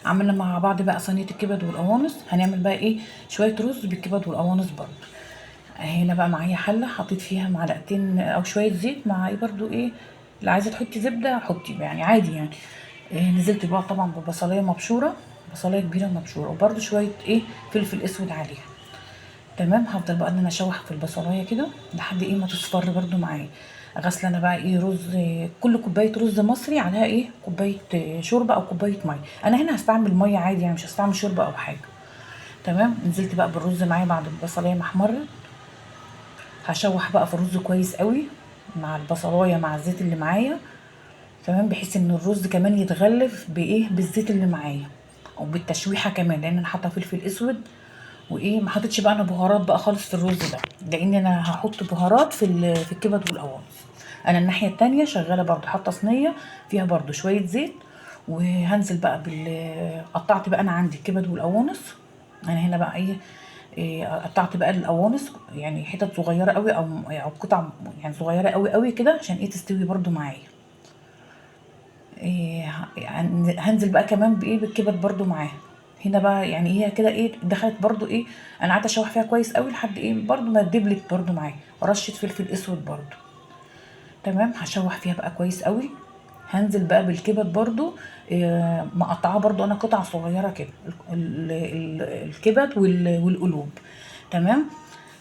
عملنا مع بعض بقى صينيه الكبد والقوانص. هنعمل بقى ايه؟ شويه رز بالكبد والقوانص برضو. هنا بقى معايا حله حطيت فيها معلقتين او شويه زيت، مع ايه برضو ايه اللي عايزه تحطي زبده حطي يعني عادي يعني. نزلت بقى طبعا ببصلايه مبشوره، بصلايه كبيره مبشوره، وبرده شويه ايه فلفل اسود عليها. تمام. هفضل بقى ان انا اشوح في البصلايه كده لحد ايه ما تصفر برده معايا. غسله انا بقى ايه رز، كل كوبايه رز مصري عليها ايه كوبايه شوربه او كوبايه ميه. انا هنا هستعمل ميه عادي يعني، مش هستعمل شوربه او حاجه. تمام. نزلت بقى بالرز معايا بعد البصلايه ما احمرت. هشوح بقى في الرز كويس قوي مع البصلايه مع الزيت اللي معايا. تمام. بحيث ان الرز كمان يتغلف بايه بالزيت اللي معايا او بالتشويحه كمان، لان انا حاطه فلفل اسود وايه. ما حطيتش بقى انا بهارات بقى خالص في الرز ده، لان انا هحط بهارات في الكبد والقوانص. انا الناحيه التانية شغاله برضو حاطه صينيه فيها برضو شويه زيت، وهنزل بقى قطعت بقى انا عندي الكبد والقوانص. انا هنا بقى قطعت بقى القوانص يعني حتت صغيره قوي او قطع يعني صغيره قوي قوي كده عشان ايه تستوي برضو معايا. هنزل بقى كمان بايه بالكبد برضو معاها. هنا بقى يعني هي كده ايه دخلت برضو ايه. انا قعدت اشوح فيها كويس قوي لحد ايه برضو ما دبلت برضو معايا، ورشه فلفل اسود برضو. تمام. هشوح فيها بقى كويس قوي. هنزل بقى بالكبد برضو، مقطعاه برضو انا قطع صغيره كده، الكبد والقلوب. تمام.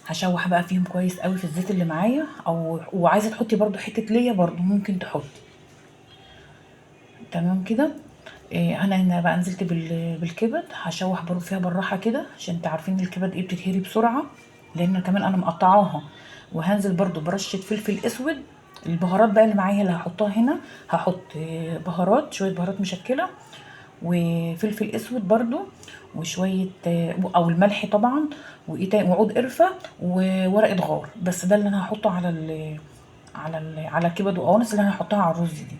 هشوح بقى فيهم كويس قوي في الزيت اللي معايا، او وعايزه تحطي برضو حته ليا برضو ممكن تحطي. تمام كده. انا هنا بقى نزلت بالكبد. هشوح برضو فيها بالراحه كده عشان انت عارفين الكبد ايه بتتهري بسرعه، لان كمان انا مقطعاها. وهنزل برضو برشه فلفل اسود. البهارات بقى اللي معايا اللي هحطها هنا، هحط بهارات شويه بهارات مشكله، وفلفل اسود برضو، وشويه او الملح طبعا، وايه تاني وعود قرفه وورقه غار. بس ده اللي انا هحطه على الكبد وقوانص اللي انا هحطها على الرز دي.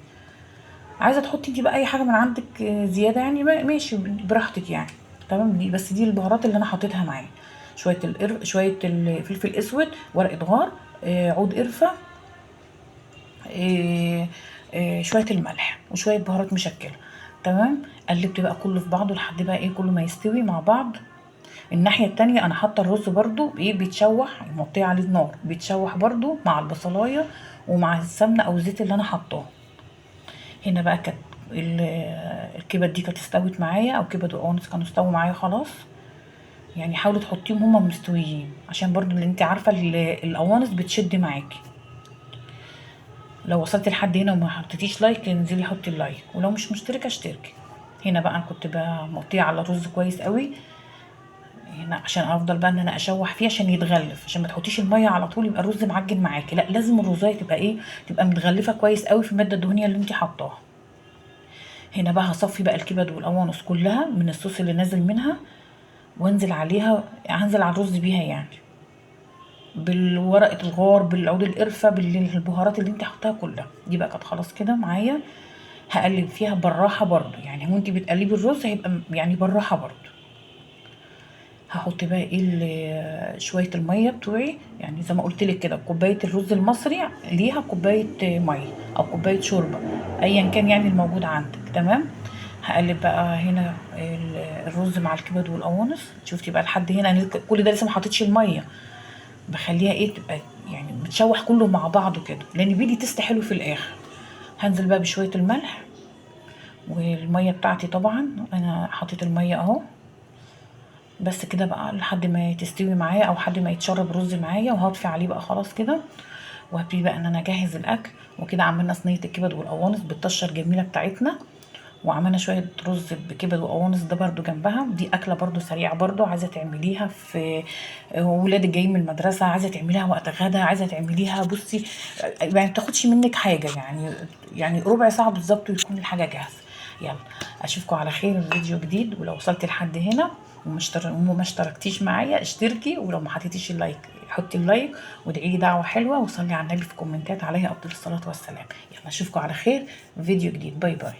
عايزه تحطي انت بقى اي حاجه من عندك زياده يعني ماشي براحتك يعني. تمام. بس دي البهارات اللي انا حطيتها معايا. شويه الفلفل الاسود، ورقه غار، عود قرفه، شويه الملح وشويه بهارات مشكله. تمام. قلبت بقى كله في بعضه لحد بقى ايه كله ما يستوي مع بعض. الناحيه التانية انا حاطه الرز برضو ايه بيتشوح، موطيه عليه النار بيتشوح برضو مع البصلايه ومع السمنه او الزيت اللي انا حطاه. هنا بقى كانت الكبد دي كانت استوت معايا، او كبد وقوانص كانوا استووا معايا خلاص. يعني حاولي تحطيهم هما مستويين عشان برضو اللي انت عارفه القوانص بتشد معاكي. لو وصلتي لحد هنا وما حطيتيش لايك انزلي حطي اللايك، ولو مش مشتركه اشتركي. هنا بقى انا كنت بقى مقطيه على الرز كويس قوي هنا عشان افضل بقى ان انا اشوح فيه عشان يتغلف، عشان ما تحطيش الميه على طول يبقى الرز معجن معاكي. لا، لازم الرزايه تبقى ايه تبقى متغلفه كويس قوي في الماده الدهنيه اللي انت حطاها. هنا بقى هصفي بقى الكبد والقوانص كلها من الصوص اللي نازل منها، وانزل عليها هنزل على الرز بيها يعني بالورقه الغار بالعود القرفه بالبهارات اللي انت حطاها كلها. دي بقى كانت خلاص كده معايا. هقلب فيها بالراحه برضو يعني، وانت بتقلبي الرز هيبقى يعني بالراحه برضو. هحط بقى ايه شويه الميه بتوعي يعني زي ما قلت لك كده، كوبايه الرز المصري ليها كوبايه ميه او كوبايه شوربه ايا كان يعني الموجود عندك. تمام. هقلب بقى هنا الرز مع الكبد والقوانص. شفتي بقى لحد هنا أنا كل ده لسه ما حطيتش الميه، بخليها ايه تبقى يعني بتشوح كله مع بعضه كده لان بيدي تست حلو في الاخر. هنزل بقى بشويه الملح والميه بتاعتي. طبعا انا حطيت الميه اهو. بس كده بقى لحد ما تستوي معايا او لحد ما يتشرب رز معايا، وهطفي عليه بقى خلاص كده. وهبتدي بقى ان انا اجهز الاكل. وكده عملنا صينيه الكبد والقوانص بالطشه الجميله بتاعتنا، وعملنا شويه رز بكبد وقوانص ده برده جنبها. دي اكله برده سريعه برده، عايزه تعمليها في ولادك جايين من المدرسه، عايزه تعمليها وقت غدا، عايزه تعمليها بصي يعني تاخدش منك حاجه يعني ربع ساعه بالظبط ويكون الحاجه جاهزه. يلا اشوفكم على خير في فيديو جديد. ولو وصلتي لحد هنا وما اشتركتيش معايا اشتركي، ولو ما حطيتيش اللايك حطي اللايك، وادعي لي دعوه حلوه، وصلي على النبي في كومنتات عليه افضل الصلاه والسلام. يلا اشوفكم على خير في فيديو جديد. باي باي.